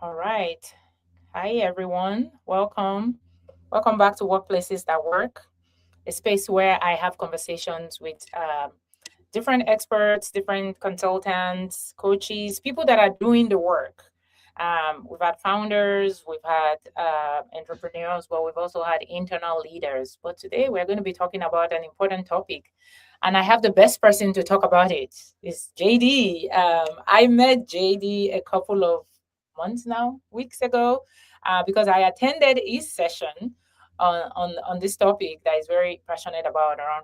All right. Hi, everyone. Welcome. Welcome back to Workplaces That Work, a space where I have conversations with different experts, different consultants, coaches, people that are doing the work. We've had founders, we've had entrepreneurs, but we've also had internal leaders. But today we're going to be talking about an important topic. And I have the best person to talk about it. It's JD. I met JD a couple of months now, weeks ago, because I attended his session on this topic that is very passionate about around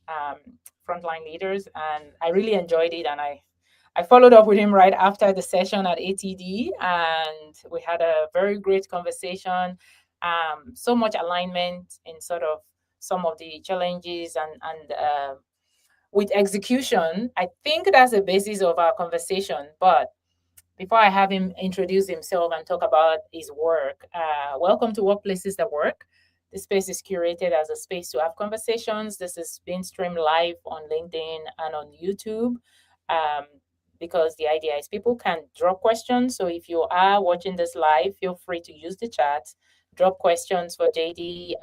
um, frontline leaders, and I really enjoyed it. And I followed up with him right after the session at ATD, and we had a very great conversation. So much alignment in sort of some of the challenges and with execution. I think that's the basis of our conversation. But before I have him introduce himself and talk about his work, welcome to Workplaces That Work. This space is curated as a space to have conversations. This is being streamed live on LinkedIn and on YouTube, um, because the idea is people can drop questions. So if you are watching this live, feel free to use the chat, drop questions for JD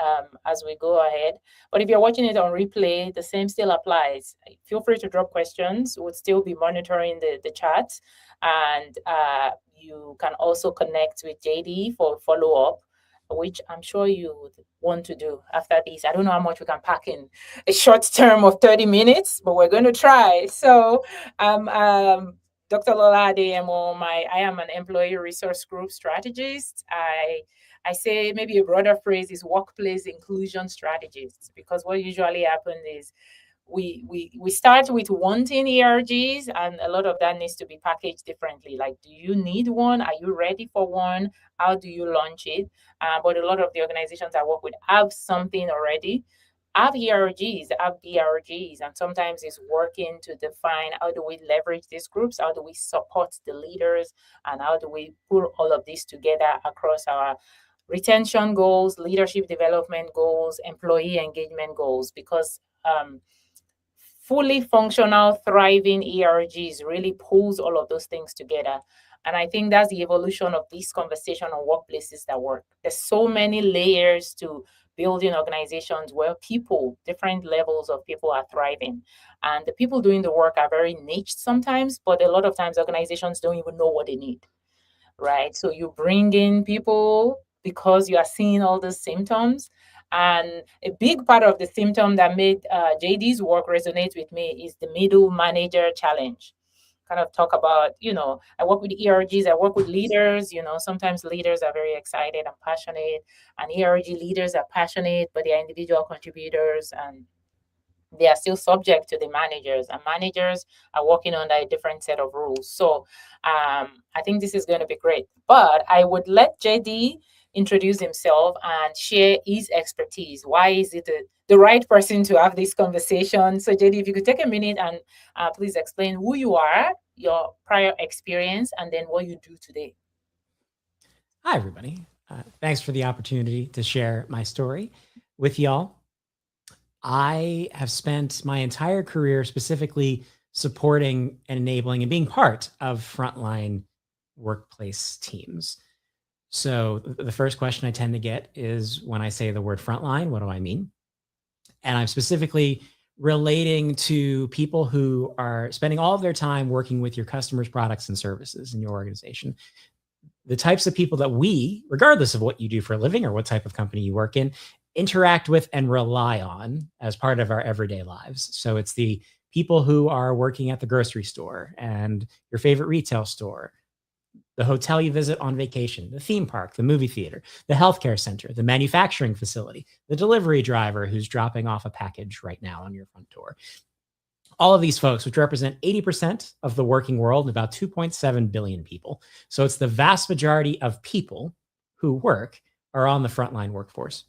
as we go ahead. But if you're watching it on replay, the same still applies. Feel free to drop questions. We'll still be monitoring the chat, and you can also connect with JD for follow up, which I'm sure you would want to do after this. I don't know how much we can pack in a short term of 30 minutes, but we're going to try. So, Dr. Lola Adeyemo, I am an employee resource group strategist. I say maybe a broader phrase is workplace inclusion strategist, because what usually happens is we start with wanting ERGs, and a lot of that needs to be packaged differently. Like, do you need one? Are you ready for one? How do you launch it? But a lot of the organizations I work with have something already, have ERGs, have DRGs, and sometimes it's working to define how do we leverage these groups, how do we support the leaders, and how do we pull all of this together across our retention goals, leadership development goals, employee engagement goals, because fully functional, thriving ERGs really pulls all of those things together. And I think that's the evolution of this conversation on Workplaces That Work. There's so many layers to building organizations where people, different levels of people are thriving. And the people doing the work are very niched sometimes, but a lot of times organizations don't even know what they need, right? So you bring in people because you are seeing all the symptoms. And a big part of the symptom that made JD's work resonate with me is the middle manager challenge. Kind of talk about, I work with ERGs, I work with leaders. Sometimes leaders are very excited and passionate, and ERG leaders are passionate, but they are individual contributors, and they are still subject to the managers, and managers are working under a different set of rules. So I think this is going to be great. But I would let JD introduce himself and share his expertise. Why is it the right person to have this conversation? So JD, if you could take a minute and please explain who you are, your prior experience, and then what you do today. Hi, everybody. Thanks for the opportunity to share my story with y'all. I have spent my entire career specifically supporting and enabling and being part of frontline workplace teams. So the first question I tend to get is, when I say the word frontline, what do I mean? And I'm specifically relating to people who are spending all of their time working with your customers' products and services in your organization. The types of people that we, regardless of what you do for a living or what type of company you work in, interact with and rely on as part of our everyday lives. So it's the people who are working at the grocery store and your favorite retail store, the hotel you visit on vacation, the theme park, the movie theater, the healthcare center, the manufacturing facility, the delivery driver who's dropping off a package right now on your front door. All of these folks, which represent 80% of the working world, about 2.7 billion people. So it's the vast majority of people who work are on the frontline workforce.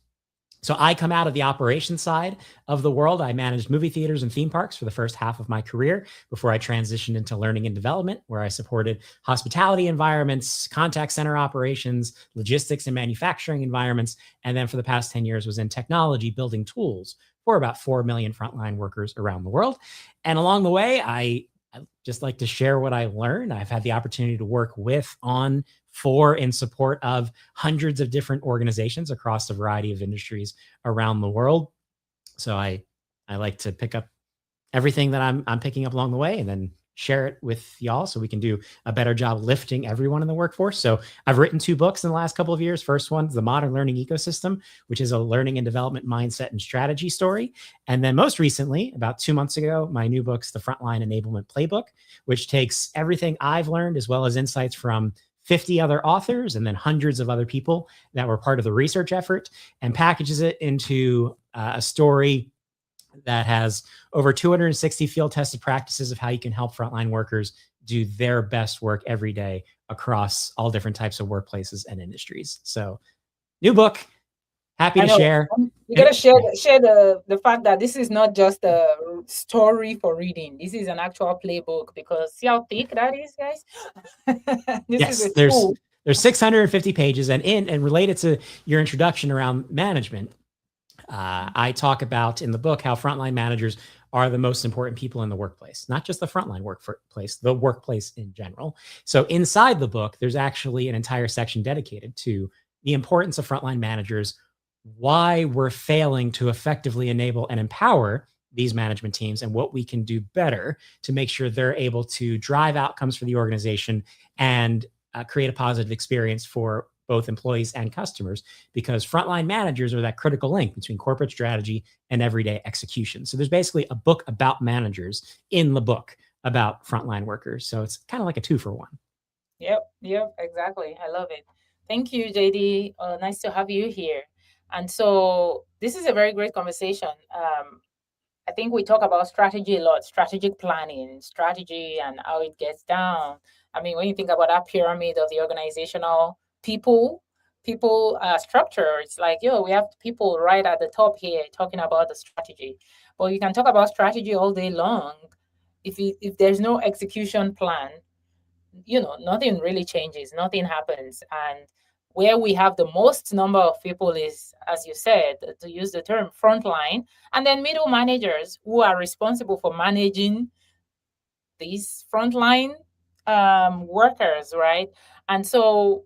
So I come out of the operations side of the world. I managed movie theaters and theme parks for the first half of my career before I transitioned into learning and development, where I supported hospitality environments, contact center operations, logistics and manufacturing environments. And then for the past 10 years was in technology, building tools for about 4 million frontline workers around the world. And along the way, I I just like to share what I learned. I've had the opportunity to work with, on, for, in support of hundreds of different organizations across a variety of industries around the world. So I like to pick up everything that I'm picking up along the way and then share it with y'all so we can do a better job lifting everyone in the workforce. So I've written 2 books in the last couple of years. First one's The Modern Learning Ecosystem, which is a learning and development mindset and strategy story. And then most recently, about 2 months ago, my new book's The Frontline Enablement Playbook, which takes everything I've learned as well as insights from 50 other authors and then hundreds of other people that were part of the research effort, and packages it into a story that has over 260 field tested practices of how you can help frontline workers do their best work every day across all different types of workplaces and industries. So, new book, happy to share. You gotta share the fact that this is not just a story for reading. This is an actual playbook, because see how thick that is, guys. This is a tool. There's 650 pages, and related to your introduction around management, I talk about in the book how frontline managers are the most important people in the workplace, not just the frontline workplace, the workplace in general. So inside the book, there's actually an entire section dedicated to the importance of frontline managers, why we're failing to effectively enable and empower these management teams, and what we can do better to make sure they're able to drive outcomes for the organization and create a positive experience for both employees and customers, because frontline managers are that critical link between corporate strategy and everyday execution. So there's basically a book about managers in the book about frontline workers. So it's kind of like a 2-for-1. Yep, exactly. I love it. Thank you, JD. Nice to have you here. And so this is a very great conversation. I think we talk about strategy a lot, strategic planning, strategy, and how it gets down. I mean, when you think about that pyramid of the organizational people structure, it's like, we have people right at the top here talking about the strategy. But you can talk about strategy all day long. If there's no execution plan, nothing really changes, nothing happens. And where we have the most number of people is, as you said, to use the term, frontline, and then middle managers who are responsible for managing these frontline workers, right? And so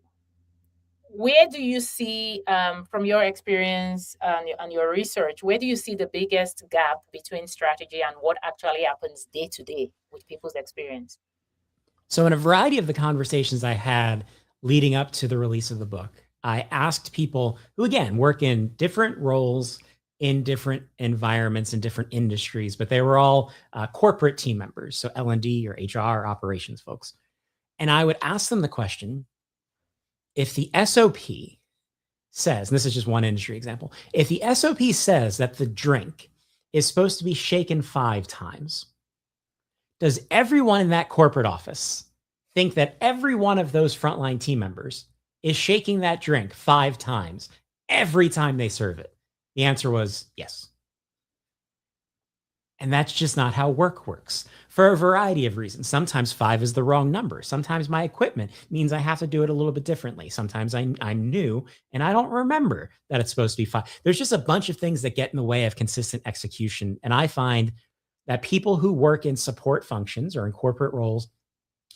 where do you see, from your experience and your research, where do you see the biggest gap between strategy and what actually happens day to day with people's experience? So in a variety of the conversations I had leading up to the release of the book, I asked people who, again, work in different roles, in different environments, in different industries, but they were all corporate team members, so L&D or HR operations folks. And I would ask them the question, if the SOP says, and this is just one industry example, if the SOP says that the drink is supposed to be shaken 5 times, does everyone in that corporate office think that every one of those frontline team members is shaking that drink 5 times every time they serve it? The answer was yes. And that's just not how work works, for a variety of reasons. Sometimes 5 is the wrong number. Sometimes my equipment means I have to do it a little bit differently. Sometimes I'm new and I don't remember that it's supposed to be 5. There's just a bunch of things that get in the way of consistent execution. And I find that people who work in support functions or in corporate roles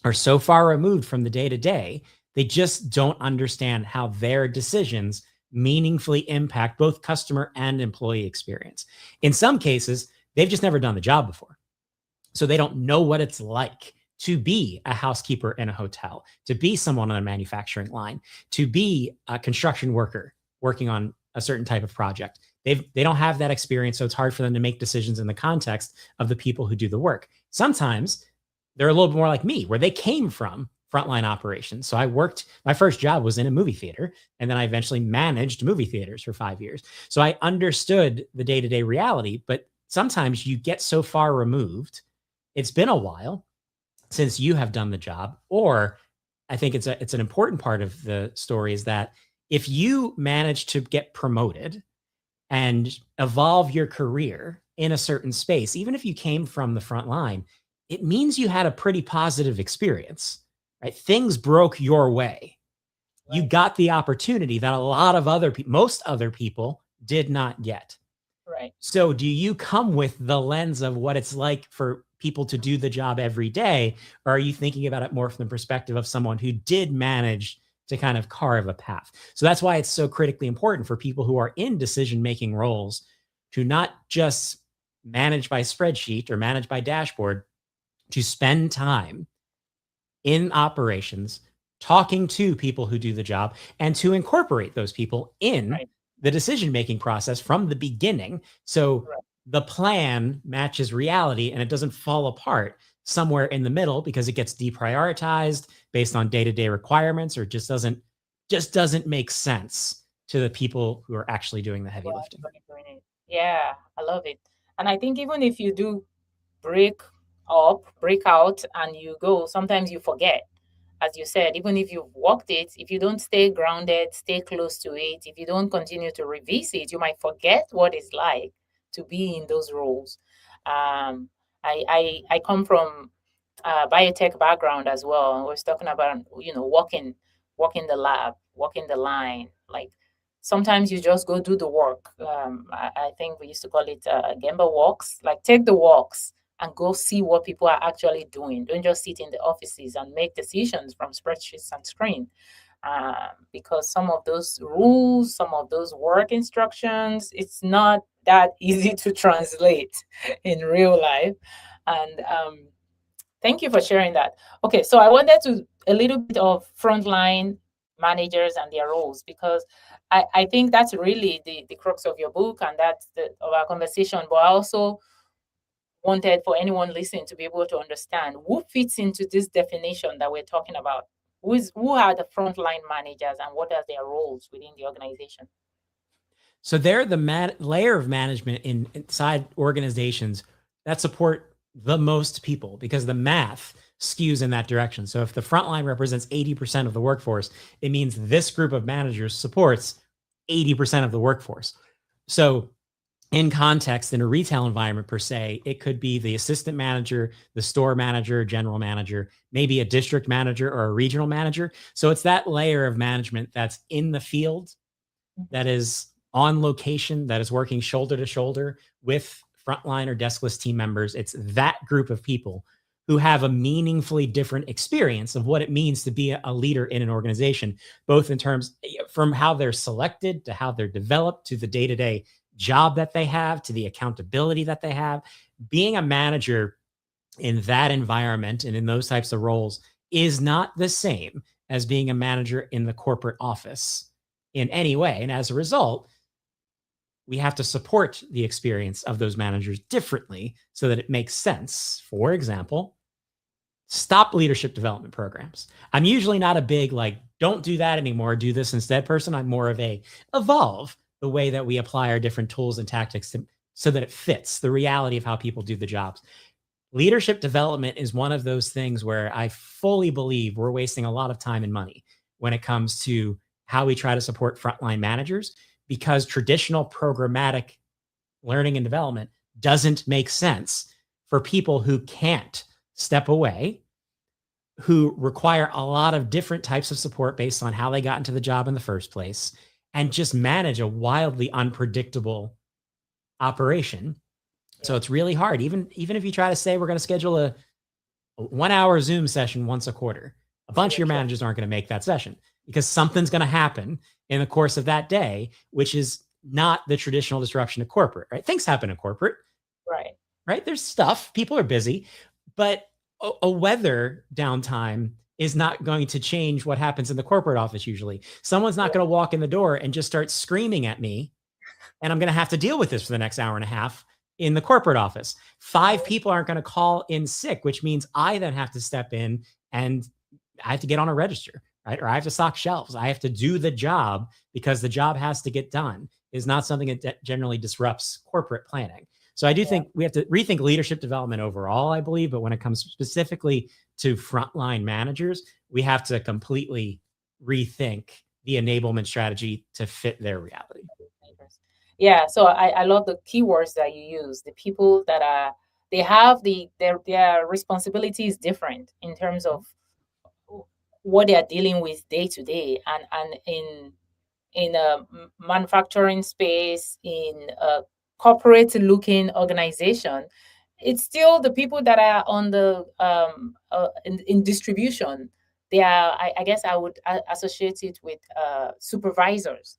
are so far removed from the day-to-day, they just don't understand how their decisions meaningfully impact both customer and employee experience. In some cases, they've just never done the job before. So they don't know what it's like to be a housekeeper in a hotel, to be someone on a manufacturing line, to be a construction worker working on a certain type of project. They don't have that experience, so it's hard for them to make decisions in the context of the people who do the work. Sometimes they're a little bit more like me, where they came from frontline operations. So my first job was in a movie theater, and then I eventually managed movie theaters for 5 years. So I understood the day-to-day reality, but sometimes you get so far removed, it's been a while since you have done the job. Or I think it's an important part of the story is that if you manage to get promoted and evolve your career in a certain space, even if you came from the front line, it means you had a pretty positive experience, right? Things broke your way. Right. You got the opportunity that a lot of most other people did not get. Right. So do you come with the lens of what it's like for people to do the job every day? Or are you thinking about it more from the perspective of someone who did manage to kind of carve a path? So that's why it's so critically important for people who are in decision-making roles to not just manage by spreadsheet or manage by dashboard, to spend time in operations, talking to people who do the job, and to incorporate those people in Right. the decision-making process from the beginning. So Right. the plan matches reality and it doesn't fall apart somewhere in the middle because it gets deprioritized based on day-to-day requirements, or just doesn't make sense to the people who are actually doing the heavy Well, lifting. everybody doing it. Yeah, I love it. And I think even if you do break break out and you go, sometimes you forget. As you said, even if you've walked it, if you don't stay grounded, stay close to it, if you don't continue to revisit, you might forget what it's like to be in those roles. I come from a biotech background as well. I was talking about, walking the lab, walking the line. Like sometimes you just go do the work. I think we used to call it Gemba walks. Like take the walks and go see what people are actually doing. Don't just sit in the offices and make decisions from spreadsheets and screen. Because some of those rules, some of those work instructions, it's not that easy to translate in real life. And thank you for sharing that. Okay, so I wanted to a little bit of frontline managers and their roles, because I think that's really the crux of your book, and that's of our conversation. But I also wanted for anyone listening to be able to understand who fits into this definition that we're talking about. Who are the frontline managers and what are their roles within the organization? So they're the layer of management inside organizations that support the most people because the math skews in that direction. So if the frontline represents 80% of the workforce, it means this group of managers supports 80% of the workforce. So in context, in a retail environment per se, it could be the assistant manager, the store manager, general manager, maybe a district manager or a regional manager. So it's that layer of management that's in the field, that is on location, that is working shoulder to shoulder with frontline or deskless team members. It's that group of people who have a meaningfully different experience of what it means to be a leader in an organization, both in terms from how they're selected to how they're developed to the day-to-day job that they have to the accountability that they have. Being a manager in that environment and in those types of roles is not the same as being a manager in the corporate office in any way. And as a result, we have to support the experience of those managers differently so that it makes sense. For example, stop leadership development programs. I'm usually not a big, like, don't do that anymore, do this instead person. I'm more of a evolve the way that we apply our different tools and tactics so that it fits the reality of how people do the jobs. Leadership development is one of those things where I fully believe we're wasting a lot of time and money when it comes to how we try to support frontline managers, because traditional programmatic learning and development doesn't make sense for people who can't step away, who require a lot of different types of support based on how they got into the job in the first place, and just manage a wildly unpredictable operation. So it's really hard. Even if you try to say we're going to schedule a 1 hour Zoom session once a quarter, a bunch of your managers aren't going to make that session because something's going to happen in the course of that day, which is not the traditional disruption of corporate, right? Things happen in corporate, Right. right? There's stuff, people are busy, but a weather downtime is not going to change what happens in the corporate office usually. Someone's not going to walk in the door and just start screaming at me, and I'm going to have to deal with this for the next hour and a half in the corporate office. 5 people aren't going to call in sick, which means I then have to step in and I have to get on a register, right? Or I have to stock shelves. I have to do the job because the job has to get done. Is not something that generally disrupts corporate planning. So I do think we have to rethink leadership development overall, I believe, but when it comes specifically to frontline managers, we have to completely rethink the enablement strategy to fit their reality. Yeah, so I love the keywords that you use. The people that are they have their responsibility is different in terms of what they are dealing with day to day, and in a manufacturing space, in a corporate looking organization, it's still the people that are on the in distribution. They are, I guess I would associate it with supervisors.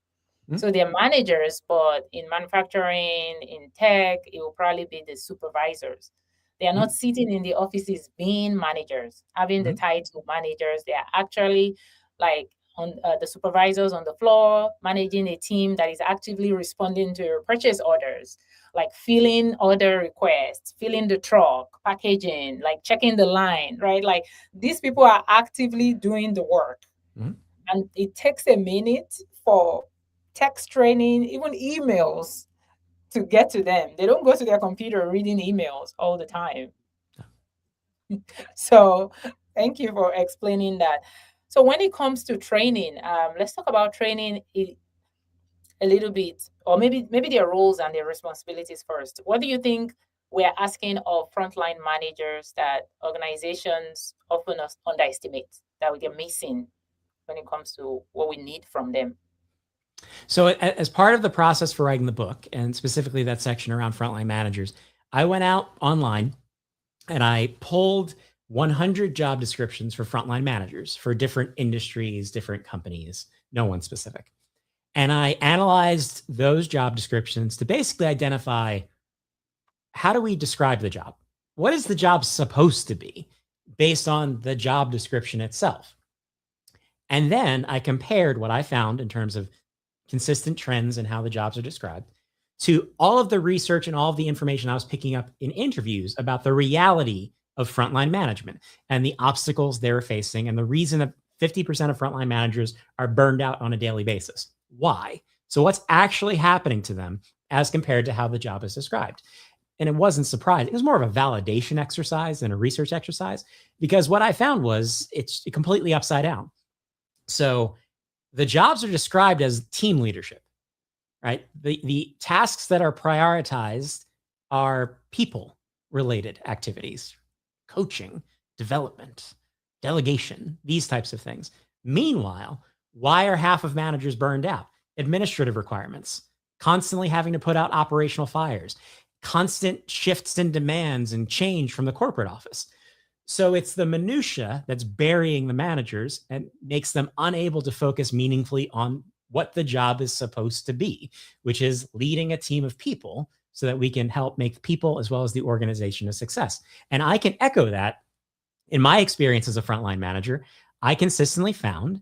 So they're managers, but in manufacturing, in tech, it will probably be the supervisors. They are not sitting in the offices being managers, having the title managers. They are actually like on the supervisors on the floor, managing a team that is actively responding to your purchase orders, like filling order requests, filling the truck, packaging, like checking the line, right? Like these people are actively doing the work. And it takes a minute for text training, even emails to get to them. They don't go to their computer reading emails all the time. So thank you for explaining that. So when it comes to training, let's talk about training a little bit, or maybe their roles and their responsibilities first. What do you think we're asking of frontline managers that organizations often underestimate, that we're missing when it comes to what we need from them? So, as part of the process for writing the book, and specifically that section around frontline managers, I went out online and I pulled 100 job descriptions for frontline managers for different industries, different companies, no one specific. And I analyzed those job descriptions to basically identify, how do we describe the job? What is the job supposed to be based on the job description itself? And then I compared what I found in terms of consistent trends and how the jobs are described to all of the research and all of the information I was picking up in interviews about the reality of frontline management and the obstacles they're facing, and the reason that 50% of frontline managers are burned out on a daily basis. Why? So, what's actually happening to them as compared to how the job is described? And it wasn't surprising. It was more of a validation exercise than a research exercise, because what I found was it's completely upside down. So, the jobs are described as team leadership, right? The tasks that are prioritized are people related activities, coaching, development, delegation, these types of things. Meanwhile, why are half of managers burned out? Administrative requirements, constantly having to put out operational fires, constant shifts in demands and change from the corporate office. So it's the minutia that's burying the managers and makes them unable to focus meaningfully on what the job is supposed to be, which is leading a team of people so that we can help make people as well as the organization a success. And I can echo that in my experience as a frontline manager. I consistently found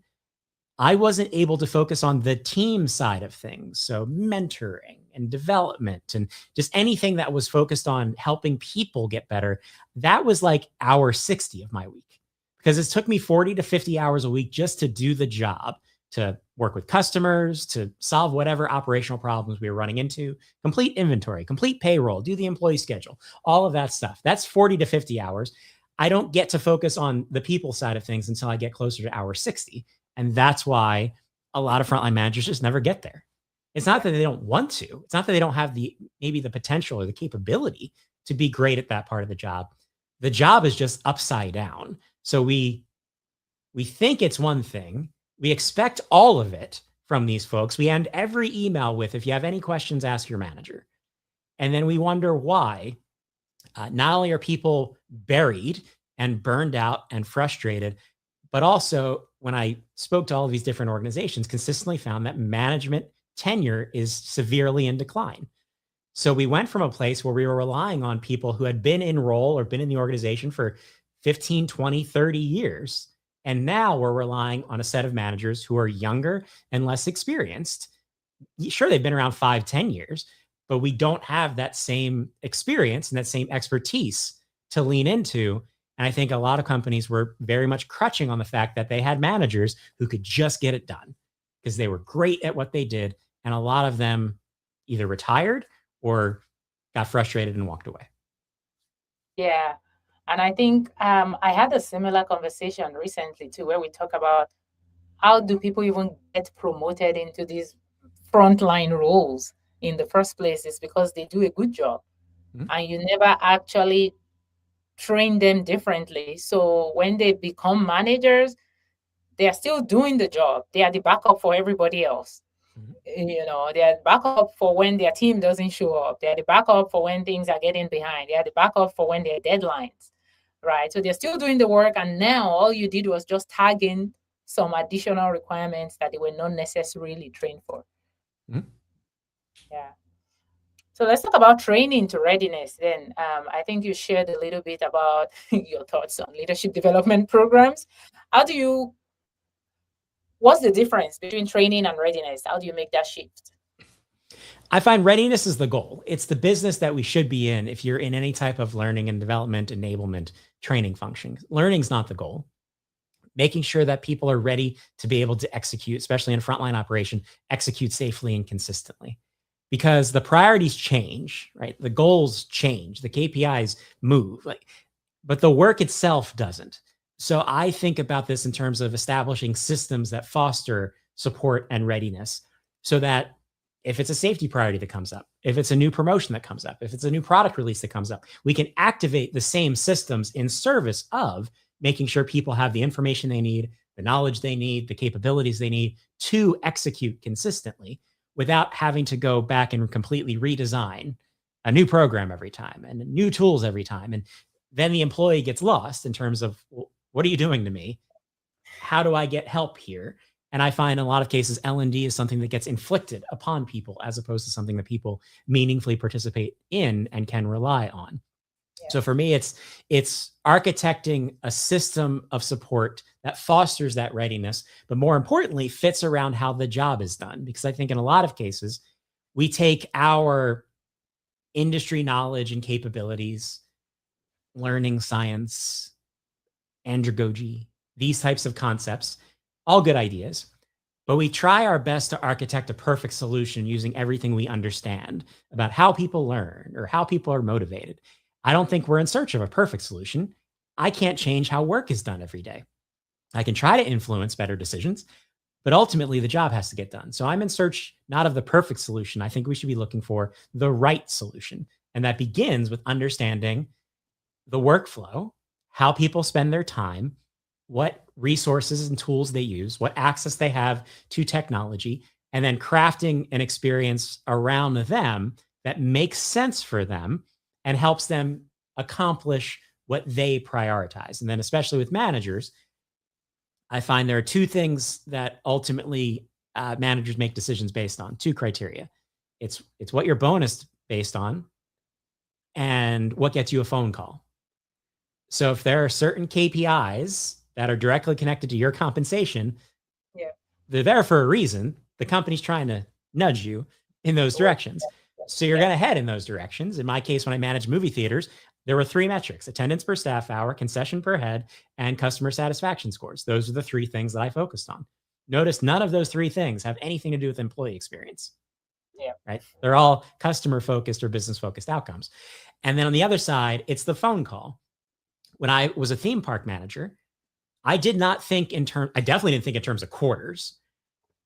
I wasn't able to focus on the team side of things. So mentoring and development and just anything that was focused on helping people get better. That was like hour 60 of my week, because it took me 40 to 50 hours a week just to do the job, to work with customers, to solve whatever operational problems we were running into, complete inventory, complete payroll, do the employee schedule, all of that stuff. That's 40 to 50 hours. I don't get to focus on the people side of things until I get closer to hour 60. And that's why a lot of frontline managers just never get there. It's not that they don't want to. It's not that they don't have maybe the potential or the capability to be great at that part of the job. The job is just upside down. So we think it's one thing. We expect all of it from these folks. We end every email with, if you have any questions, ask your manager. And then we wonder why not only are people buried and burned out and frustrated, but also when I spoke to all of these different organizations, consistently found that management tenure is severely in decline. So we went from a place where we were relying on people who had been in role or been in the organization for 15, 20, 30 years. And now we're relying on a set of managers who are younger and less experienced. Sure, they've been around 5, 10 years, but we don't have that same experience and that same expertise to lean into. And I think a lot of companies were very much crutching on the fact that they had managers who could just get it done because they were great at what they did. And a lot of them either retired or got frustrated and walked away. Yeah. And I think I had a similar conversation recently too, where we talk about how do people even get promoted into these frontline roles in the first place. Is because they do a good job, and you never actually train them differently. So when they become managers, they are still doing the job. They are the backup for everybody else. Mhm. They're backup for when their team doesn't show up. They're the backup for when things are getting behind. They're the backup for when there are deadlines, right? So they're still doing the work, and now all you did was just tag in some additional requirements that they were not necessarily trained for. Mhm. Yeah. So let's talk about training to readiness. Then I think you shared a little bit about your thoughts on leadership development programs. How do you? What's the difference between training and readiness? How do you make that shift? I find readiness is the goal. It's the business that we should be in if you're in any type of learning and development, enablement, training function. Learning's not the goal. Making sure that people are ready to be able to execute, especially in frontline operation, execute safely and consistently. Because the priorities change, right? The goals change, the KPIs move, but the work itself doesn't. So I think about this in terms of establishing systems that foster support and readiness so that if it's a safety priority that comes up, if it's a new promotion that comes up, if it's a new product release that comes up, we can activate the same systems in service of making sure people have the information they need, the knowledge they need, the capabilities they need to execute consistently without having to go back and completely redesign a new program every time and new tools every time. And then the employee gets lost in terms of, well, what are you doing to me? How do I get help here? And I find in a lot of cases, L&D is something that gets inflicted upon people as opposed to something that people meaningfully participate in and can rely on. Yeah. So for me, it's architecting a system of support that fosters that readiness, but more importantly, fits around how the job is done. Because I think in a lot of cases, we take our industry knowledge and capabilities, learning science, andragogy, these types of concepts, all good ideas. But we try our best to architect a perfect solution using everything we understand about how people learn or how people are motivated. I don't think we're in search of a perfect solution. I can't change how work is done every day. I can try to influence better decisions, but ultimately the job has to get done. So I'm in search not of the perfect solution. I think we should be looking for the right solution. And that begins with understanding the workflow, how people spend their time, what resources and tools they use, what access they have to technology, and then crafting an experience around them that makes sense for them and helps them accomplish what they prioritize. And then, especially with managers, I find there are two things that ultimately managers make decisions based on, two criteria. It's what your bonus based on and what gets you a phone call. So if there are certain KPIs that are directly connected to your compensation, Yeah. they're there for a reason. The company's trying to nudge you in those directions. So you're Yeah. going to head in those directions. In my case, when I managed movie theaters, there were three metrics: attendance per staff hour, concession per head, and customer satisfaction scores. Those are the three things that I focused on. Notice none of those three things have anything to do with employee experience, Yeah. right? They're all customer focused or business focused outcomes. And then on the other side, it's the phone call. When I was a theme park manager, I did not think in terms, I definitely didn't think in terms of quarters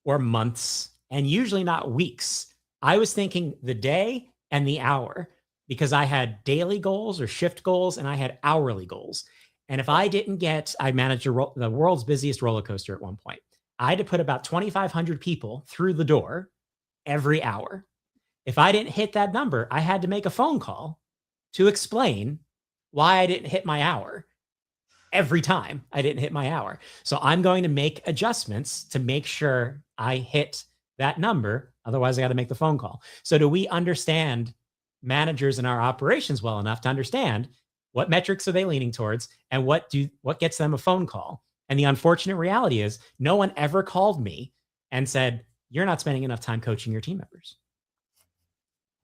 or months, and usually not weeks. I was thinking the day and the hour because I had daily goals or shift goals and I had hourly goals. And if I didn't get, I managed the world's busiest roller coaster at one point. I had to put about 2,500 people through the door every hour. If I didn't hit that number, I had to make a phone call to explain why I didn't hit my hour every time I didn't hit my hour. So I'm going to make adjustments to make sure I hit that number. Otherwise, I got to make the phone call. So do we understand managers in our operations well enough to understand what metrics are they leaning towards and what gets them a phone call? And the unfortunate reality is no one ever called me and said, "You're not spending enough time coaching your team members."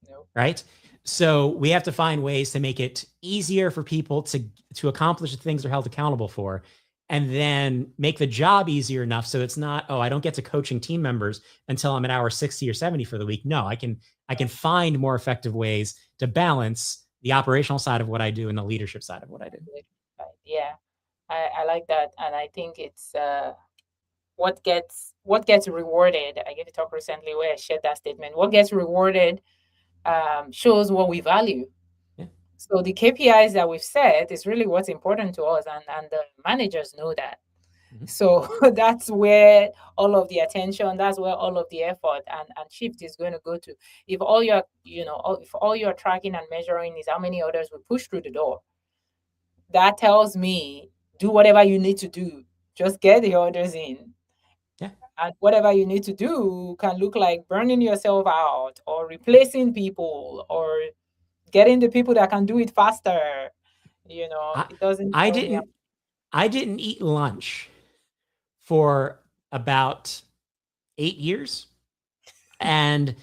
No. Right? So we have to find ways to make it easier for people to accomplish the things they're held accountable for, and then make the job easier enough so it's not, oh, I don't get to coaching team members until I'm at hour 60 or 70 for the week. No, I can find more effective ways to balance the operational side of what I do and the leadership side of what I do. Right. Yeah. I like that, and I think it's what gets rewarded. I gave a talk recently where I shared that statement. What gets rewarded shows what we value. Yeah. So the KPIs that we've set is really what's important to us, and the managers know that. Mhm. So that's where all of the attention, that's where all of the effort and shift is going to go to. If all you're, if all you're tracking and measuring is how many orders we push through the door, that tells me do whatever you need to do. Just get the orders in. Yeah. And whatever you need to do can look like burning yourself out or replacing people or getting the people that can do it faster. I, It doesn't I tell me. didn't I didn't eat lunch for about 8 years. And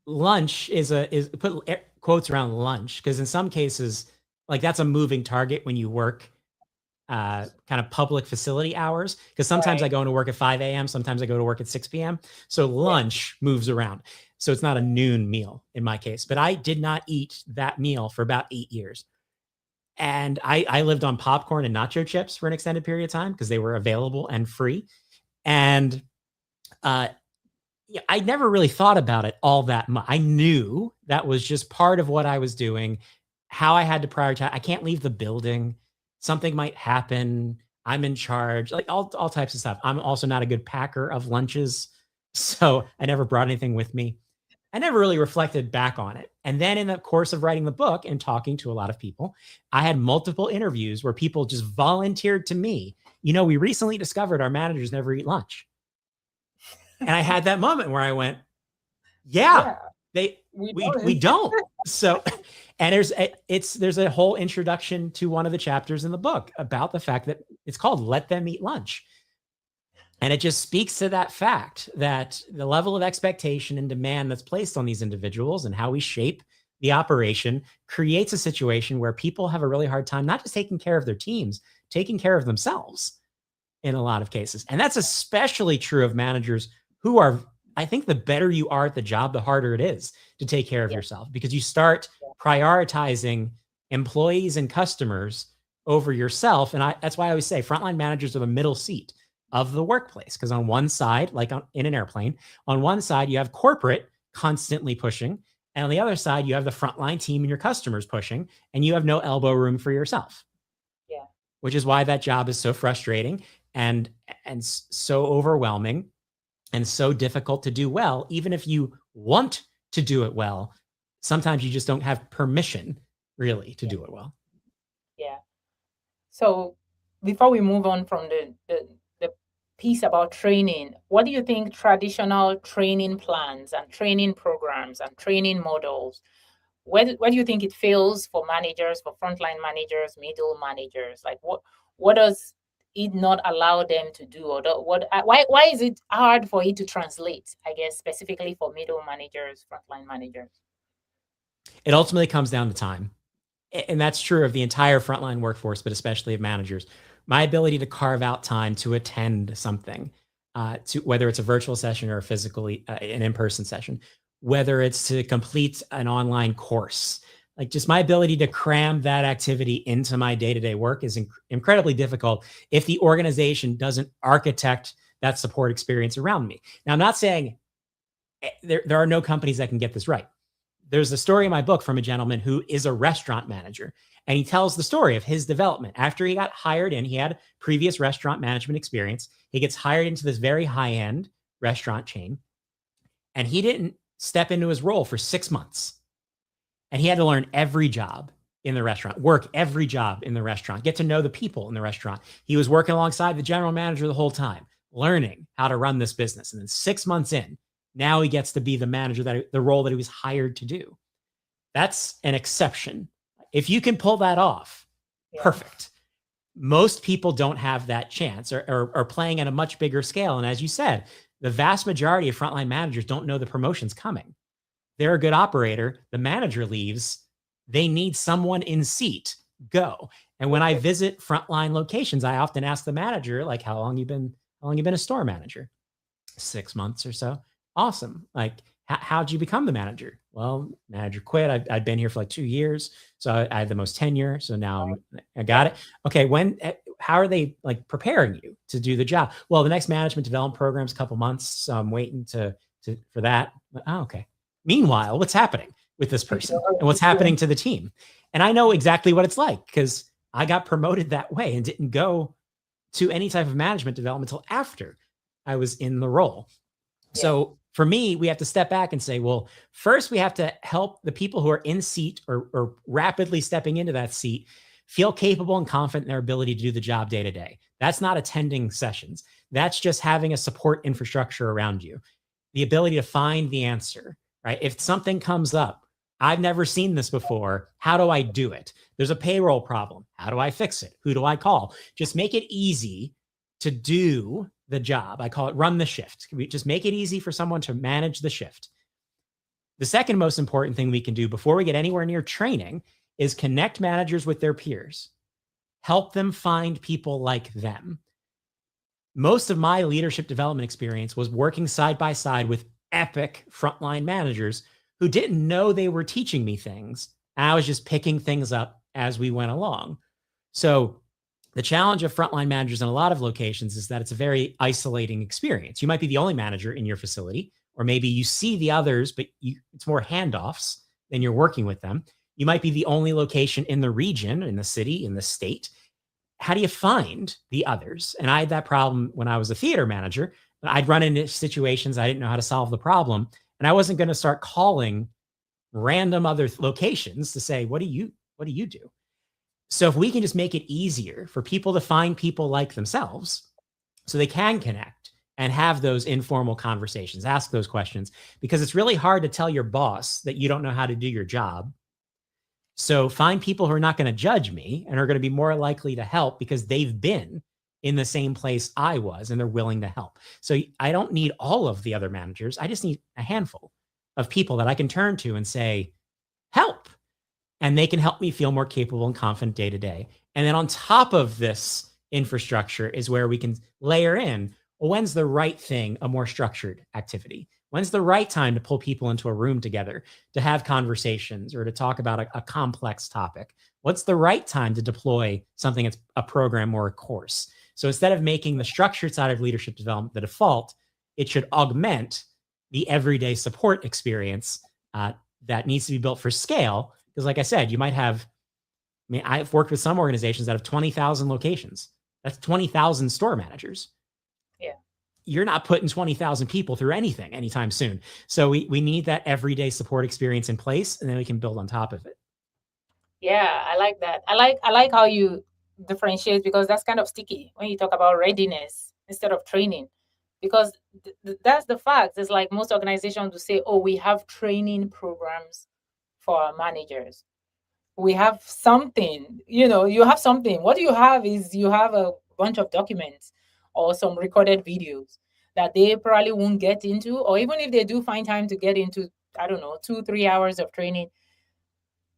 lunch is put quotes around lunch, because in some cases, like, that's a moving target when you work kind of public facility hours, because sometimes I Right. go into work at 5 a.m., sometimes I go to work at 6 p.m. So Yeah. lunch moves around. So it's not a noon meal in my case, but I did not eat that meal for about 8 years. And I lived on popcorn and nacho chips for an extended period of time because they were available and free. And uh, yeah, I never really thought about it all that much. I knew that was just part of what I was doing, how I had to prioritize. I can't leave the building. Something might happen. I'm in charge, like all types of stuff. I'm also not a good packer of lunches. So I never brought anything with me. I never really reflected back on it. And then in the course of writing the book and talking to a lot of people, I had multiple interviews where people just volunteered to me, we recently discovered our managers never eat lunch. And I had that moment where I went, yeah, Yeah. we don't. So, and there's a whole introduction to one of the chapters in the book about the fact that it's called Let Them Eat Lunch. And it just speaks to that fact that the level of expectation and demand that's placed on these individuals and how we shape the operation creates a situation where people have a really hard time, not just taking care of their teams, taking care of themselves in a lot of cases. And that's especially true of managers who are, I think, the better you are at the job, the harder it is to take care of Yeah. yourself, because you start prioritizing employees and customers over yourself. And that's why I always say frontline managers are the middle seat of the workplace, because on one side, like in an airplane, on one side, you have corporate constantly pushing. And on the other side, you have the frontline team and your customers pushing, and you have no elbow room for yourself. Yeah. Which is why that job is so frustrating and so overwhelming and so difficult to do well. Even if you want to do it well, sometimes you just don't have permission really to do it well. Yeah. So before we move on from the piece about training, what do you think traditional training plans and training programs and training models, where do you think it fails for managers, for frontline managers, middle managers? Like what does it not allow them to do, or why is it hard for it to translate, I guess, specifically for middle managers, frontline managers? It ultimately comes down to time. And that's true of the entire frontline workforce, but especially of managers. My ability to carve out time to attend something, to whether it's a virtual session or a physically an in-person session, whether it's to complete an online course, like just my ability to cram that activity into my day-to-day work is incredibly difficult if the organization doesn't architect that support experience around me. Now, I'm not saying there are no companies that can get this right. There's a story in my book from a gentleman who is a restaurant manager, and he tells the story of his development. After he got hired in, he had previous restaurant management experience. He gets hired into this very high-end restaurant chain, and he didn't step into his role for 6 months. And he had to learn every job in the restaurant, work every job in the restaurant, get to know the people in the restaurant. He was working alongside the general manager the whole time, learning how to run this business. And then 6 months in, now he gets to be the manager, the role that he was hired to do. That's an exception. If you can pull that off, Yeah. perfect. Most people don't have that chance, or are playing at a much bigger scale. And as you said, the vast majority of frontline managers don't know the promotion's coming. They're a good operator. The manager leaves. They need someone in seat. Go. And when I visit frontline locations, I often ask the manager, like, how long you been a store manager? 6 months or so. Awesome. Like, how'd you become the manager? Well, manager quit. I'd been here for like 2 years. So I had the most tenure. So now I got it. Okay. How are they like preparing you to do the job? Well, the next management development program is a couple months. So I'm waiting for that. Oh, okay. Meanwhile, what's happening with this person and what's happening to the team? And I know exactly what it's like because I got promoted that way and didn't go to any type of management development until after I was in the role. Yeah. So for me, we have to step back and say, well, first we have to help the people who are in seat or rapidly stepping into that seat feel capable and confident in their ability to do the job day to day. That's not attending sessions. That's just having a support infrastructure around you, the ability to find the answer, right? If something comes up, I've never seen this before. How do I do it? There's a payroll problem. How do I fix it? Who do I call? Just make it easy to do the job. I call it run the shift. We just make it easy for someone to manage the shift. The second most important thing we can do before we get anywhere near training is connect managers with their peers. Help them find people like them. Most of my leadership development experience was working side by side with epic frontline managers who didn't know they were teaching me things. I was just picking things up as we went along. So the challenge of frontline managers in a lot of locations is that it's a very isolating experience. You might be the only manager in your facility, or maybe you see the others, but it's more handoffs than you're working with them. You might be the only location in the region, in the city, in the state. How do you find the others? And I had that problem when I was a theater manager. I'd run into situations I didn't know how to solve the problem. And I wasn't going to start calling random other locations to say, what do you do? So if we can just make it easier for people to find people like themselves so they can connect and have those informal conversations, ask those questions, because it's really hard to tell your boss that you don't know how to do your job. So find people who are not going to judge me and are going to be more likely to help because they've been in the same place I was and they're willing to help. So I don't need all of the other managers. I just need a handful of people that I can turn to and say, help. And they can help me feel more capable and confident day to day. And then on top of this infrastructure is where we can layer in, well, when's the right thing, a more structured activity? When's the right time to pull people into a room together to have conversations or to talk about a complex topic? What's the right time to deploy something that's a program or a course? So instead of making the structured side of leadership development the default, it should augment the everyday support experience that needs to be built for scale. Because like I said, you might have, I've worked with some organizations that have 20,000 locations. That's 20,000 store managers. Yeah. You're not putting 20,000 people through anything anytime soon. So we need that everyday support experience in place, and then we can build on top of it. Yeah, I like that. I like how you differentiate, because that's kind of sticky when you talk about readiness instead of training. Because that's the fact. It's like most organizations will say, oh, we have training programs for our managers. We have something, you have something. What you have is you have a bunch of documents or some recorded videos that they probably won't get into, or even if they do find time to get into, I don't know, 2-3 hours of training.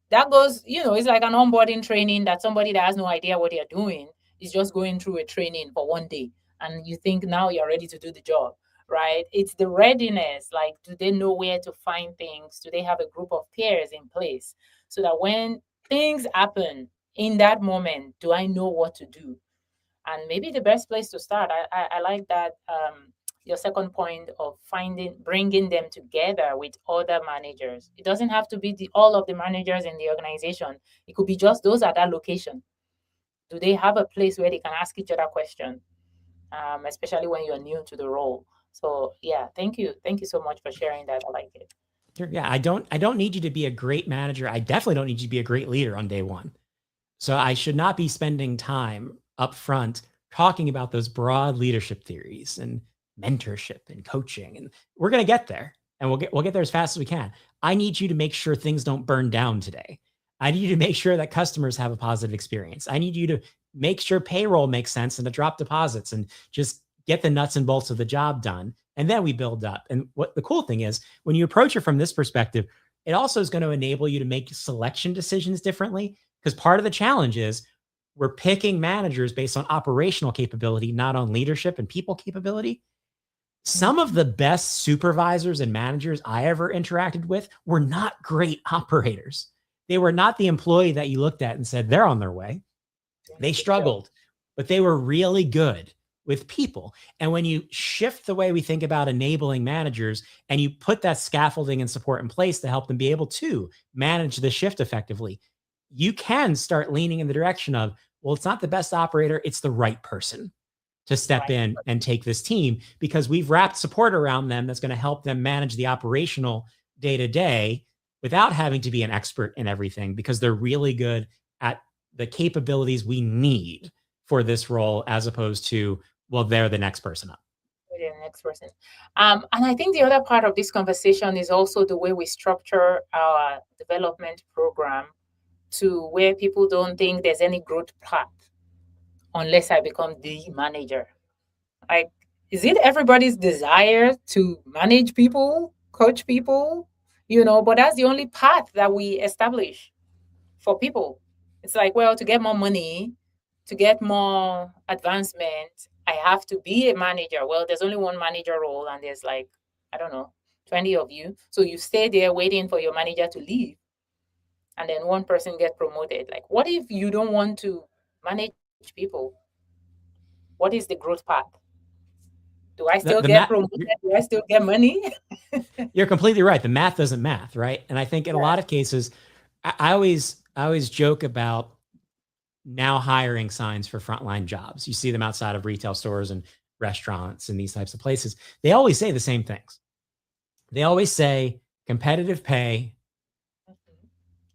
That goes, it's like an onboarding training that somebody that has no idea what they're doing is just going through a training for one day. And you think now you're ready to do the job, right? It's the readiness. Like, do they know where to find things? Do they have a group of peers in place so that when things happen in that moment, do I know what to do? And maybe the best place to start, I like that, your second point of bringing them together with other managers. It doesn't have to be all of the managers in the organization. It could be just those at that location. Do they have a place where they can ask each other questions, especially when you're new to the role? So yeah, thank you so much for sharing that. I like it. Sure. Yeah, I don't need you to be a great manager. I definitely don't need you to be a great leader on day one. So I should not be spending time up front talking about those broad leadership theories and mentorship and coaching. And we're going to get there, and we'll get there as fast as we can. I need you to make sure things don't burn down today. I need you to make sure that customers have a positive experience. I need you to make sure payroll makes sense and to drop deposits and just get the nuts and bolts of the job done. And then we build up. And what the cool thing is, when you approach it from this perspective, it also is going to enable you to make selection decisions differently. Because part of the challenge is we're picking managers based on operational capability, not on leadership and people capability. Some of the best supervisors and managers I ever interacted with were not great operators. They were not the employee that you looked at and said, they're on their way. They struggled, but they were really good with people. And when you shift the way we think about enabling managers and you put that scaffolding and support in place to help them be able to manage the shift effectively, you can start leaning in the direction of, well, it's not the best operator, it's the right person. to step in and take this team, because we've wrapped support around them that's going to help them manage the operational day to day without having to be an expert in everything, because they're really good at the capabilities we need for this role, as opposed to, well, they're the next person up. The next person. And I think the other part of this conversation is also the way we structure our development program, to where people don't think there's any growth path unless I become the manager. Like, is it everybody's desire to manage people, coach people? But that's the only path that we establish for people. It's like, well, to get more money, to get more advancement, I have to be a manager. Well, there's only one manager role, and there's like, I don't know, 20 of you. So you stay there waiting for your manager to leave. And then one person gets promoted. Like, what if you don't want to manage people? What is the growth path? Do I still get promoted? Do I still get money? You're completely right. The math doesn't math, right? And I think in a lot of cases, I always joke about now hiring signs for frontline jobs. You see them outside of retail stores and restaurants and these types of places. They always say the same things. They always say competitive pay,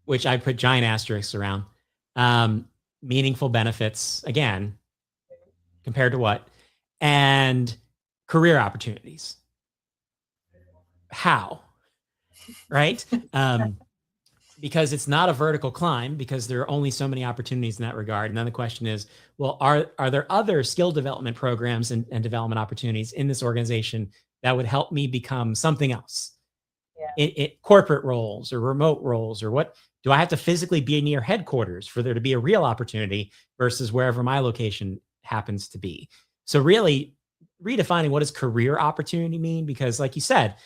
which I put giant asterisks around, meaningful benefits, again, compared to what? And career opportunities. How? Right? Because it's not a vertical climb, because there are only so many opportunities in that regard. And then the question is, well, are there other skill development programs and development opportunities in this organization that would help me become something else? It corporate roles or remote roles, or what? Do I have to physically be near headquarters for there to be a real opportunity versus wherever my location happens to be? So really redefining what does career opportunity mean, because like you said,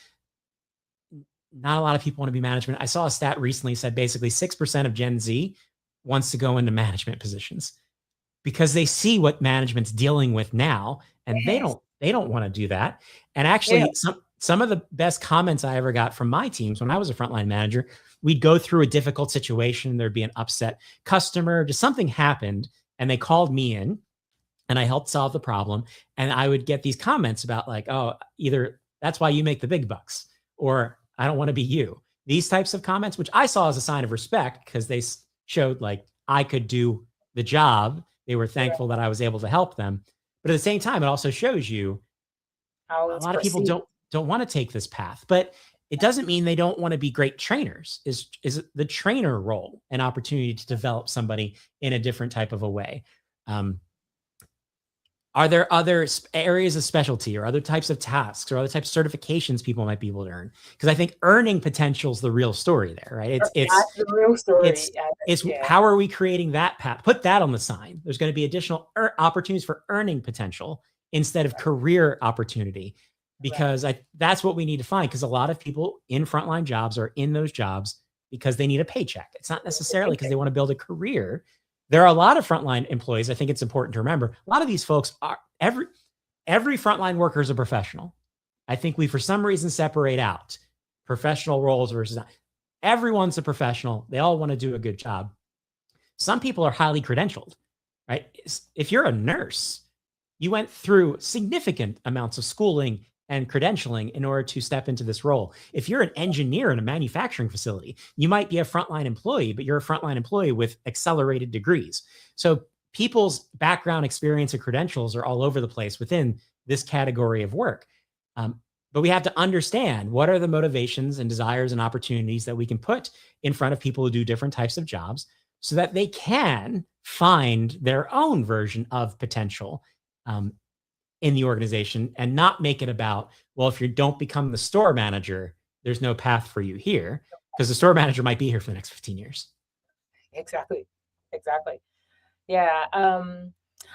not a lot of people want to be management. I saw a stat recently said basically 6% of Gen Z wants to go into management positions because they see what management's dealing with now, and they don't want to do that. And actually, some of the best comments I ever got from my teams when I was a frontline manager, we'd go through a difficult situation. There'd be an upset customer, just something happened, and they called me in and I helped solve the problem. And I would get these comments about like, oh, either that's why you make the big bucks, or I don't want to be you. These types of comments, which I saw as a sign of respect, because they showed like I could do the job. They were thankful that I was able to help them. But at the same time, it also shows you a lot of people don't want to take this path. But it doesn't mean they don't want to be great trainers. Is the trainer role an opportunity to develop somebody in a different type of a way? Are there other areas of specialty or other types of tasks or other types of certifications people might be able to earn? Because I think earning potential is the real story there, right? That's the real story. It's how are we creating that path? Put that on the sign. There's going to be additional opportunities for earning potential instead of career opportunity, because that's what we need to find. Because a lot of people in frontline jobs are in those jobs because they need a paycheck. It's not necessarily because they want to build a career. There are a lot of frontline employees. I think it's important to remember a lot of these folks are every frontline worker is a professional. I think we, for some reason, separate out professional roles versus not. Everyone's a professional. They all want to do a good job. Some people are highly credentialed, right? If you're a nurse, you went through significant amounts of schooling and credentialing in order to step into this role. If you're an engineer in a manufacturing facility, you might be a frontline employee, but you're a frontline employee with accelerated degrees. So people's background, experience, and credentials are all over the place within this category of work. But we have to understand what are the motivations and desires and opportunities that we can put in front of people who do different types of jobs so that they can find their own version of potential in the organization, and not make it about, well, if you don't become the store manager, there's no path for you here, because the store manager might be here for the next 15 years. Exactly. Yeah.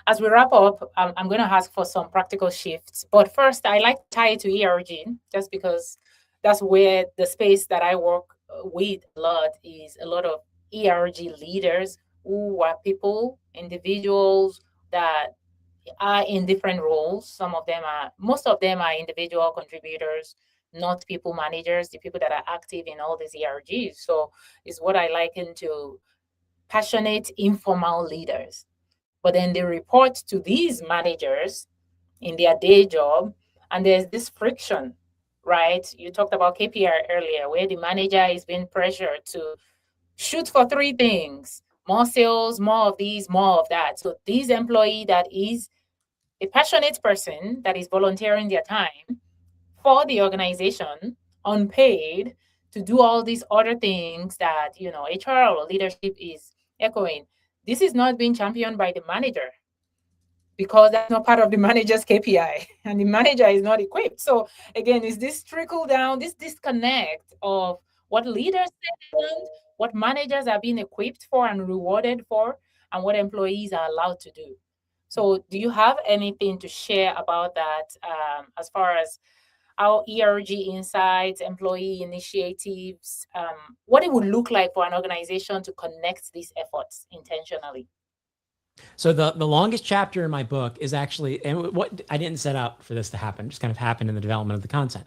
As we wrap up, I'm going to ask for some practical shifts. But first, I like to tie it to ERG, just because that's where the space that I work with a lot is a lot of ERG leaders who are people, individuals that are in different roles. Most of them are individual contributors, not people managers, the people that are active in all these ERGs. So it's what I liken to passionate informal leaders. But then they report to these managers in their day job, and there's this friction, right? You talked about KPI earlier, where the manager is being pressured to shoot for three things: more sales, more of these, more of that. So this employee that is a passionate person that is volunteering their time for the organization, unpaid, to do all these other things that, HR or leadership is echoing. This is not being championed by the manager, because that's not part of the manager's KPI, and the manager is not equipped. So again, is this trickle down, this disconnect of what leaders say they want, what managers are being equipped for and rewarded for, and what employees are allowed to do. So do you have anything to share about that, as far as our ERG insights, employee initiatives, what it would look like for an organization to connect these efforts intentionally? So the longest chapter in my book is actually, and what I didn't set out for this to happen, just kind of happened in the development of the content.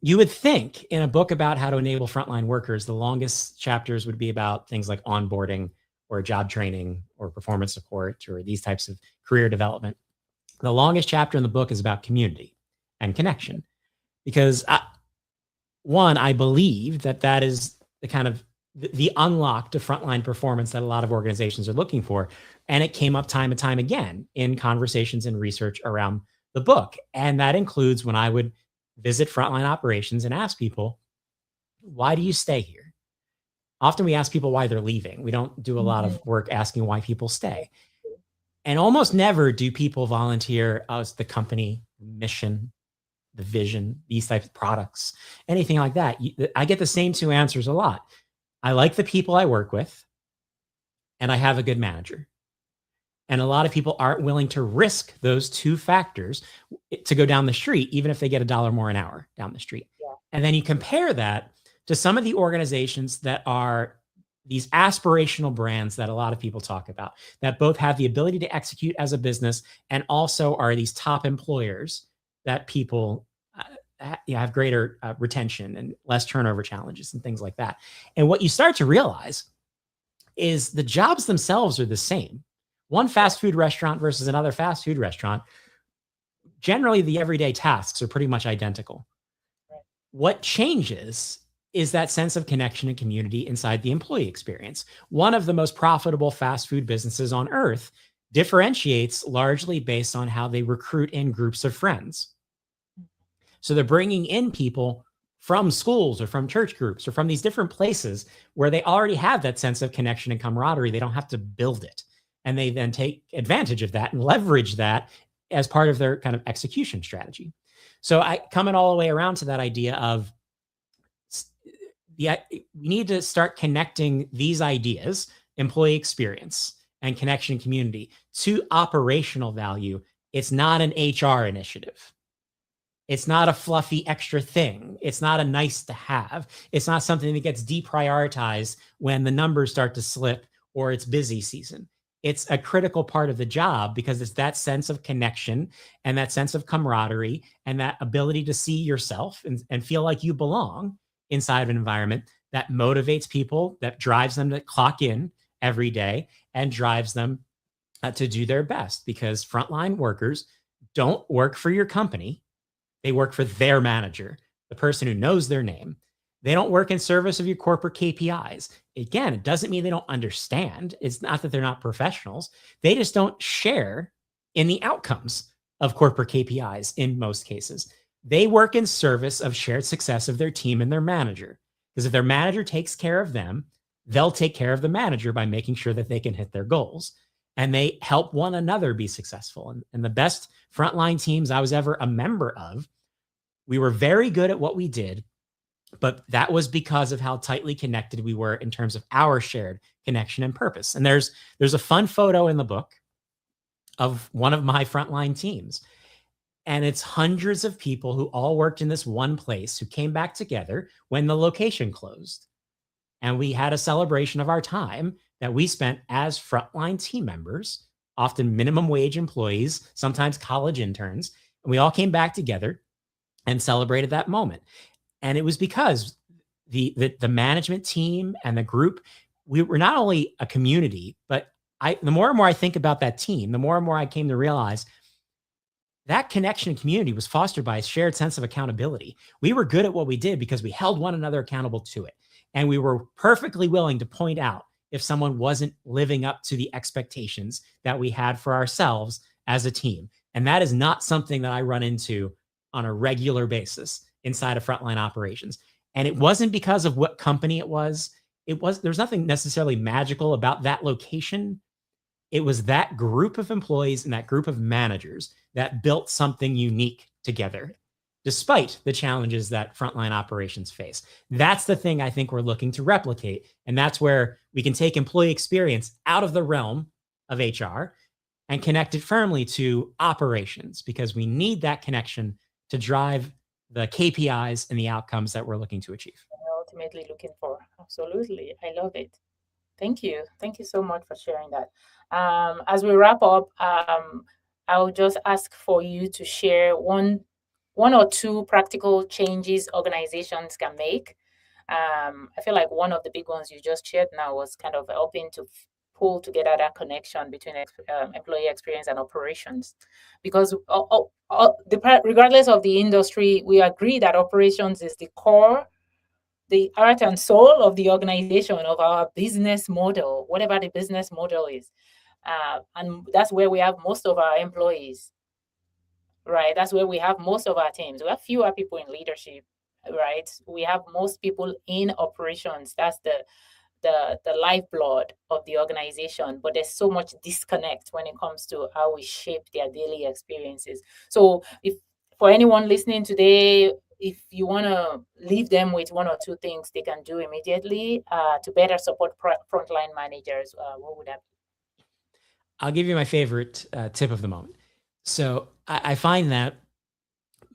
You would think in a book about how to enable frontline workers, the longest chapters would be about things like onboarding or job training or performance support or these types of career development. The longest chapter in the book is about community and connection, because I believe that is the kind of the unlock to frontline performance that a lot of organizations are looking for. And it came up time and time again in conversations and research around the book. And that includes when I would visit frontline operations and ask people, why do you stay here? Often we ask people why they're leaving. We don't do a lot of work asking why people stay. And almost never do people volunteer as the company mission, the vision, these types of products, anything like that. I get the same two answers a lot. I like the people I work with, and I have a good manager. And a lot of people aren't willing to risk those two factors to go down the street, even if they get $1 more an hour down the street. Yeah. And then you compare that to some of the organizations that are these aspirational brands that a lot of people talk about, that both have the ability to execute as a business and also are these top employers that people have greater retention and less turnover challenges and things like that. And what you start to realize is the jobs themselves are the same. One fast food restaurant versus another fast food restaurant, generally the everyday tasks are pretty much identical. What changes is that sense of connection and community inside the employee experience. One of the most profitable fast food businesses on earth differentiates largely based on how they recruit in groups of friends. So they're bringing in people from schools or from church groups or from these different places where they already have that sense of connection and camaraderie. They don't have to build it. And they then take advantage of that and leverage that as part of their kind of execution strategy. So coming all the way around to that idea of we need to start connecting these ideas, employee experience and connection community, to operational value. It's not an HR initiative. It's not a fluffy extra thing. It's not a nice to have. It's not something that gets deprioritized when the numbers start to slip or it's busy season. It's a critical part of the job because it's that sense of connection and that sense of camaraderie and that ability to see yourself and feel like you belong inside of an environment that motivates people, that drives them to clock in every day and drives them to do their best, because frontline workers don't work for your company. They work for their manager, the person who knows their name. They don't work in service of your corporate KPIs. Again, it doesn't mean they don't understand. It's not that they're not professionals. They just don't share in the outcomes of corporate KPIs in most cases. They work in service of shared success of their team and their manager. Because if their manager takes care of them, they'll take care of the manager by making sure that they can hit their goals. And they help one another be successful. And the best frontline teams I was ever a member of, we were very good at what we did, but that was because of how tightly connected we were in terms of our shared connection and purpose. And there's a fun photo in the book of one of my frontline teams. And it's hundreds of people who all worked in this one place who came back together when the location closed. And we had a celebration of our time that we spent as frontline team members, often minimum wage employees, sometimes college interns. And we all came back together and celebrated that moment. And it was because the management team and the group, we were not only a community, but the more and more I think about that team, the more and more I came to realize that connection and community was fostered by a shared sense of accountability. We were good at what we did because we held one another accountable to it. And we were perfectly willing to point out if someone wasn't living up to the expectations that we had for ourselves as a team. And that is not something that I run into on a regular basis inside of frontline operations. And it wasn't because of what company it was. There's nothing necessarily magical about that location. It was that group of employees and that group of managers that built something unique together, despite the challenges that frontline operations face. That's the thing I think we're looking to replicate. And that's where we can take employee experience out of the realm of HR and connect it firmly to operations, because we need that connection to drive the KPIs and the outcomes that we're looking to achieve. Ultimately looking for. Absolutely. I love it. Thank you. Thank you so much for sharing that. As we wrap up, I'll just ask for you to share one or two practical changes organizations can make. I feel like one of the big ones you just shared now was kind of helping to pull together that connection between employee experience and operations, because regardless of the industry, we agree that operations is the core, the heart and soul of the organization, of our business model, whatever the business model is. And that's where we have most of our employees, right? That's where we have most of our teams. We have fewer people in leadership, right? We have most people in operations. That's the lifeblood of the organization, but there's so much disconnect when it comes to how we shape their daily experiences. So if for anyone listening today, if you want to leave them with one or two things they can do immediately to better support frontline managers, what would that be? I'll give you my favorite tip of the moment. So I find that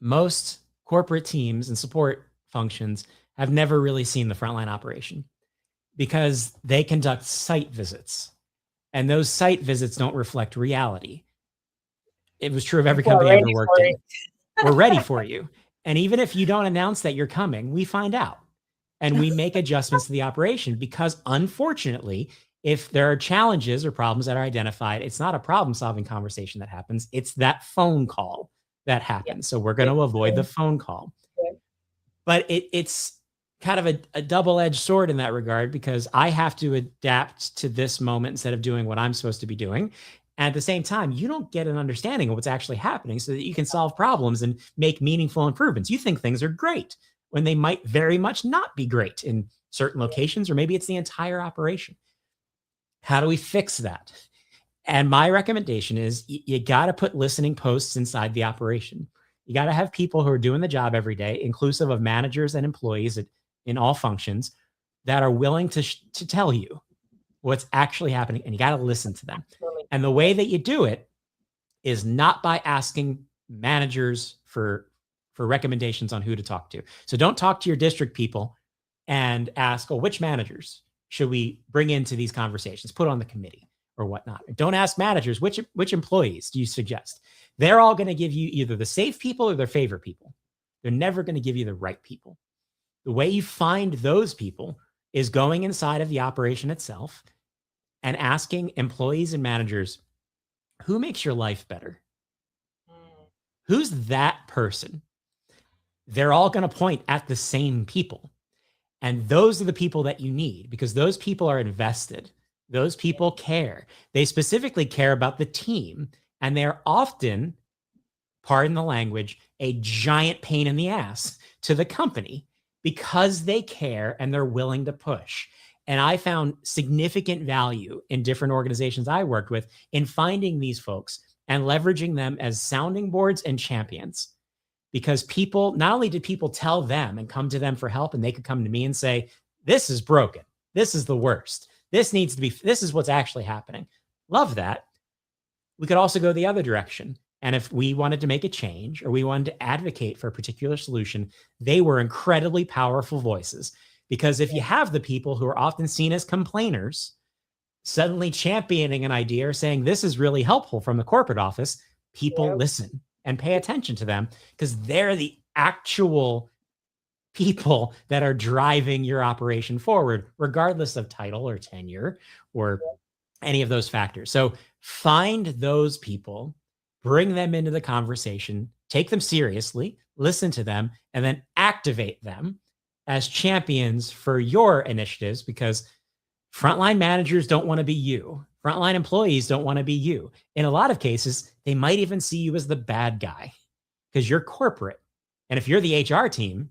most corporate teams and support functions have never really seen the frontline operation, because they conduct site visits, and those site visits don't reflect reality. It was true of every company I ever worked in. We're ready for you. And even if you don't announce that you're coming, we find out and we make adjustments to the operation, because unfortunately, if there are challenges or problems that are identified, it's not a problem-solving conversation that happens. It's that phone call that happens. Yeah. So we're going to avoid the phone call. Yeah. But it's kind of a double-edged sword in that regard, because I have to adapt to this moment instead of doing what I'm supposed to be doing. And at the same time, you don't get an understanding of what's actually happening so that you can solve problems and make meaningful improvements. You think things are great when they might very much not be great in certain locations, or maybe it's the entire operation. How do we fix that? And my recommendation is you got to put listening posts inside the operation. You got to have people who are doing the job every day, inclusive of managers and employees in all functions, that are willing to tell you what's actually happening, and you got to listen to them. And the way that you do it is not by asking managers for recommendations on who to talk to. So don't talk to your district people and ask, oh, which managers should we bring into these conversations, put on the committee or whatnot. Don't ask managers, which employees do you suggest? They're all going to give you either the safe people or their favorite people. They're never going to give you the right people. The way you find those people is going inside of the operation itself and asking employees and managers, who makes your life better? Who's that person? They're all going to point at the same people. And those are the people that you need, because those people are invested. Those people care. They specifically care about the team. And they're often, pardon the language, a giant pain in the ass to the company, because they care and they're willing to push. And I found significant value in different organizations I worked with in finding these folks and leveraging them as sounding boards and champions. Because people, not only did people tell them and come to them for help, and they could come to me and say, this is broken. This is the worst. This is what's actually happening. Love that. We could also go the other direction. And if we wanted to make a change or we wanted to advocate for a particular solution, they were incredibly powerful voices. Because if you have the people who are often seen as complainers suddenly championing an idea or saying this is really helpful from the corporate office, people listen and pay attention to them, because they're the actual people that are driving your operation forward, regardless of title or tenure or any of those factors. So find those people, bring them into the conversation, take them seriously, listen to them, and then activate them as champions for your initiatives, because frontline managers don't want to be you. Frontline employees don't want to be you. In a lot of cases, they might even see you as the bad guy because you're corporate. And if you're the HR team,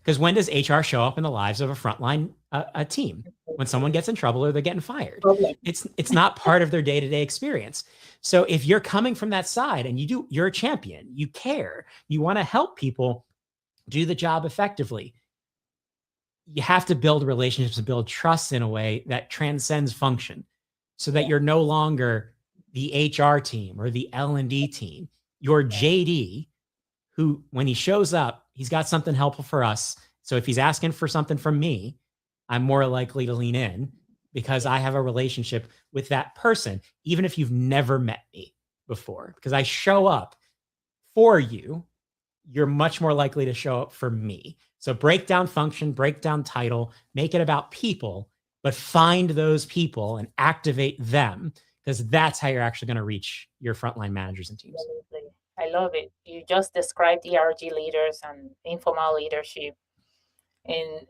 because when does HR show up in the lives of a frontline a team? When someone gets in trouble or they're getting fired. It's not part of their day-to-day experience. So if you're coming from that side and you're a champion, you care, you want to help people do the job effectively, you have to build relationships and build trust in a way that transcends function, so that you're no longer the HR team or the L&D team. You're JD, who, when he shows up, he's got something helpful for us. So if he's asking for something from me, I'm more likely to lean in because I have a relationship with that person, even if you've never met me before, because I show up for you. You're much more likely to show up for me. So break down function, break down title, make it about people, but find those people and activate them, because that's how you're actually going to reach your frontline managers and teams. Absolutely. I love it. You just described ERG leaders and informal leadership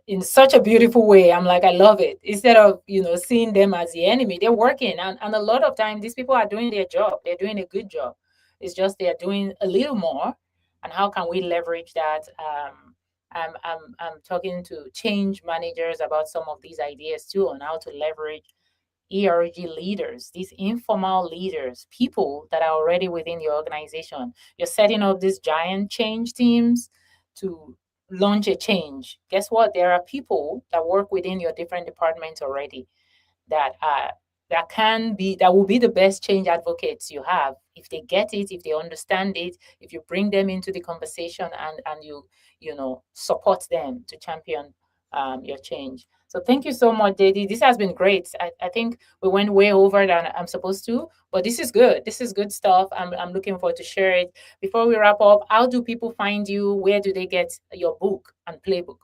in such a beautiful way. I'm like, I love it. Instead of, seeing them as the enemy, they're working. And a lot of time, these people are doing their job. They're doing a good job. It's just they're doing a little more. And how can we leverage that? I'm talking to change managers about some of these ideas too, on how to leverage ERG leaders, these informal leaders, people that are already within your organization. You're setting up these giant change teams to launch a change. Guess what? There are people that work within your different departments already that will be the best change advocates you have if they get it, if they understand it, if you bring them into the conversation and you support them to champion your change. So thank you so much, JD. This has been great. I think we went way over than I'm supposed to, but this is good. This is good stuff. I'm looking forward to share it. Before we wrap up, how do people find you? Where do they get your book and playbook?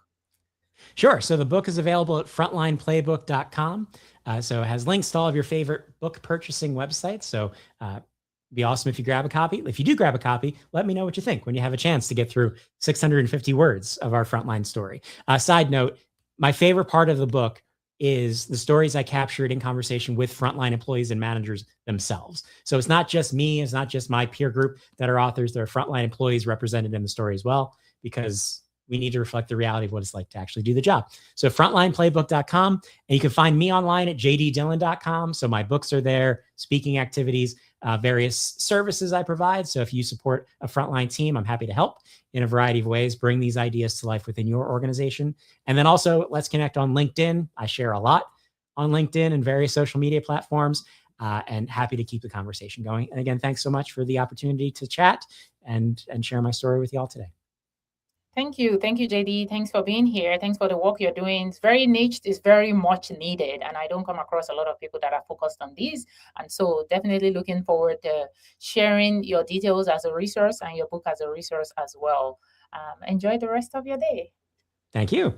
Sure. So the book is available at frontlineplaybook.com. So it has links to all of your favorite book purchasing websites. So it'd be awesome if you grab a copy. If you do grab a copy, let me know what you think when you have a chance to get through 650 words of our frontline story. Side note, my favorite part of the book is the stories I captured in conversation with frontline employees and managers themselves. So it's not just me, it's not just my peer group that are authors, there are frontline employees represented in the story as well, because we need to reflect the reality of what it's like to actually do the job. So frontlineplaybook.com, and you can find me online at jddillon.com. So my books are there, speaking activities, various services I provide. So if you support a frontline team, I'm happy to help in a variety of ways, bring these ideas to life within your organization. And then also, let's connect on LinkedIn. I share a lot on LinkedIn and various social media platforms, and happy to keep the conversation going. And again, thanks so much for the opportunity to chat and share my story with you all today. Thank you. Thank you, JD. Thanks for being here. Thanks for the work you're doing. It's very niche. It's very much needed. And I don't come across a lot of people that are focused on these. And so definitely looking forward to sharing your details as a resource and your book as a resource as well. Enjoy the rest of your day. Thank you.